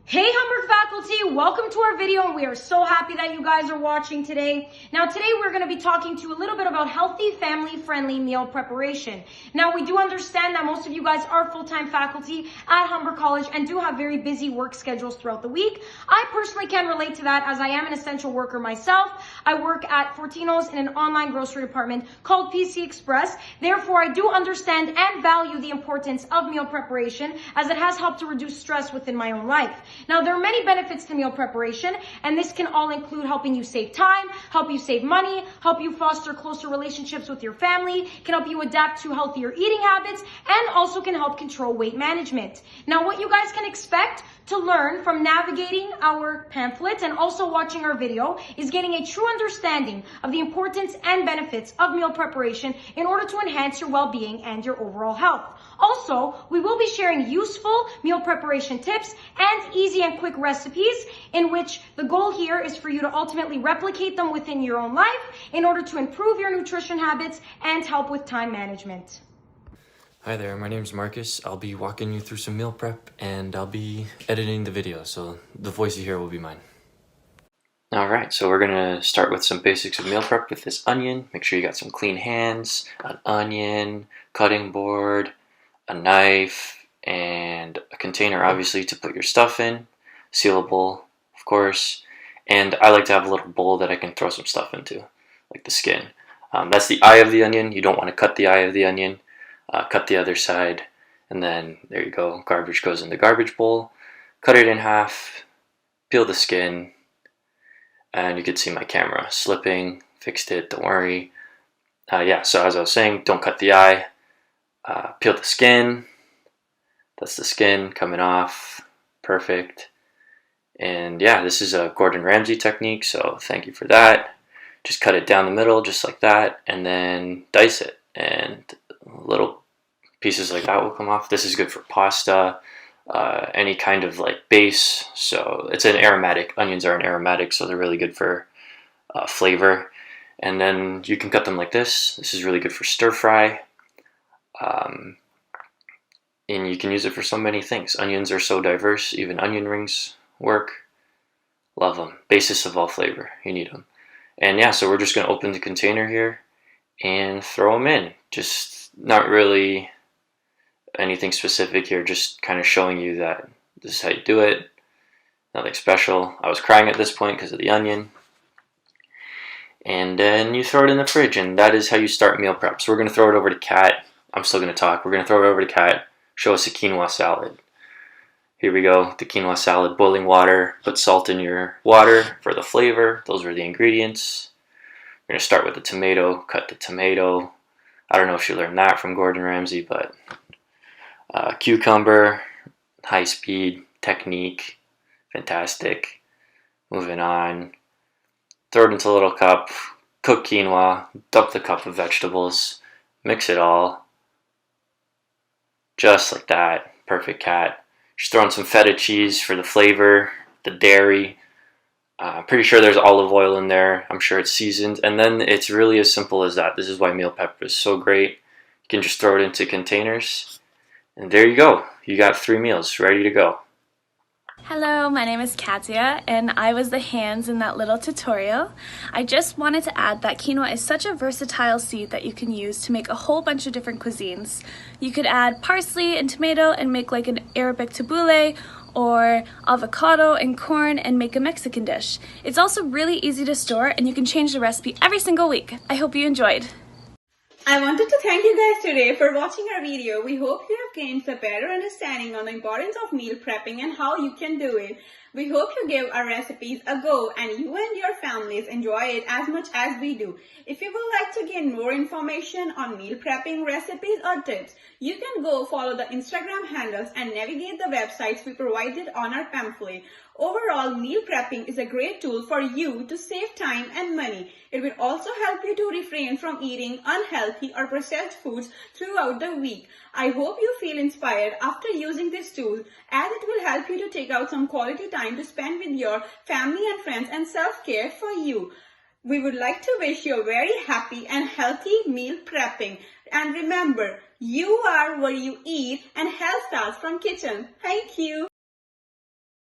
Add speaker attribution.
Speaker 1: Hey Humber faculty, welcome to our video, and we are so happy that you guys are watching today. Now today we're going to be talking to you a little bit about healthy, family-friendly meal preparation. Now we do understand that most of you guys are full-time faculty at Humber College and do have very busy work schedules throughout the week. I personally can relate to that as I am an essential worker myself. I work at Fortino's in an online grocery department called PC Express. Therefore, I do understand and value the importance of meal preparation as it has helped to reduce stress within my own life. Now, there are many benefits to meal preparation, and this can all include helping you save time, help you save money, help you foster closer relationships with your family, can help you adapt to healthier eating habits, and also can help control weight management. Now, what you guys can expect to learn from navigating our pamphlet and also watching our video is getting a true understanding of the importance and benefits of meal preparation in order to enhance your well-being and your overall health. Also, we will be sharing useful meal preparation tips and easy and quick recipes in which the goal here is for you to ultimately replicate them within your own life in order to improve your nutrition habits and help with time management.
Speaker 2: Hi there, my name is Marcus. I'll be walking you through some meal prep and I'll be editing the video, so the voice you hear will be mine. Alright, so we're gonna start with some basics of meal prep with this onion. Make sure you got some clean hands, an onion, cutting board, a knife, and a container obviously to put your stuff in, sealable of course, and I like to have a little bowl that I can throw some stuff into, like the skin. That's the eye of the onion. You don't want to cut the eye of the onion. Cut the other side, and then there you go. Garbage goes in the garbage bowl. Cut it in half, peel the skin, and you can see my camera slipping. Fixed it, don't worry. Yeah, so as I was saying, don't cut the eye. Peel the skin. That's the skin coming off. Perfect. And yeah, this is a Gordon Ramsay technique, so thank you for that. Just cut it down the middle, just like that, and then dice it. And little pieces like that will come off. This is good for pasta, any kind of like base. So it's an aromatic. Onions are an aromatic, so they're really good for flavor. And then you can cut them like this. This is really good for stir fry. And you can use it for so many things. Onions are so diverse. Even onion rings work. Love them. Basis of all flavor. You need them. And yeah, so we're just going to open the container here and throw them in. Just not really anything specific here, just kind of showing you that this is how you do it. Nothing special. I was crying at this point because of the onion. And then you throw it in the fridge, and that is how you start meal prep. So we're going to throw it over to Kat. I'm still going to talk. We're going to throw it over to Kat. Show us a quinoa salad. Here we go, the quinoa salad, boiling water. Put salt in your water for the flavor. Those are the ingredients. We're going to start with the tomato. Cut the tomato. I don't know if you learned that from Gordon Ramsay, but cucumber, high speed, technique, fantastic. Moving on. Throw it into a little cup. Cook quinoa. Dump the cup of vegetables. Mix it all. Just like that. Perfect, Kat. Just throw in some feta cheese for the flavor, the dairy. Pretty sure there's olive oil in there. I'm sure it's seasoned. And then it's really as simple as that. This is why meal prep is so great. You can just throw it into containers. And there you go. You got 3 meals ready to go.
Speaker 3: Hello, my name is Katya, and I was the hands in that little tutorial. I just wanted to add that quinoa is such a versatile seed that you can use to make a whole bunch of different cuisines. You could add parsley and tomato and make like an Arabic tabbouleh, or avocado and corn and make a Mexican dish. It's also really easy to store, and you can change the recipe every single week. I hope you enjoyed.
Speaker 4: I wanted to thank you guys today for watching our video. We hope you have gained a better understanding on the importance of meal prepping and how you can do it. We hope you give our recipes a go and you and your families enjoy it as much as we do. If you would like to gain more information on meal prepping recipes or tips, you can go follow the Instagram handles and navigate the websites we provided on our pamphlet. Overall, meal prepping is a great tool for you to save time and money. It will also help you to refrain from eating unhealthy or processed foods throughout the week. I hope you feel inspired after using this tool, as it will help you to take out some quality time to spend with your family and friends and self-care for you. We would like to wish you a very happy and healthy meal prepping. And remember, you are what you eat, and health starts from kitchen. Thank you.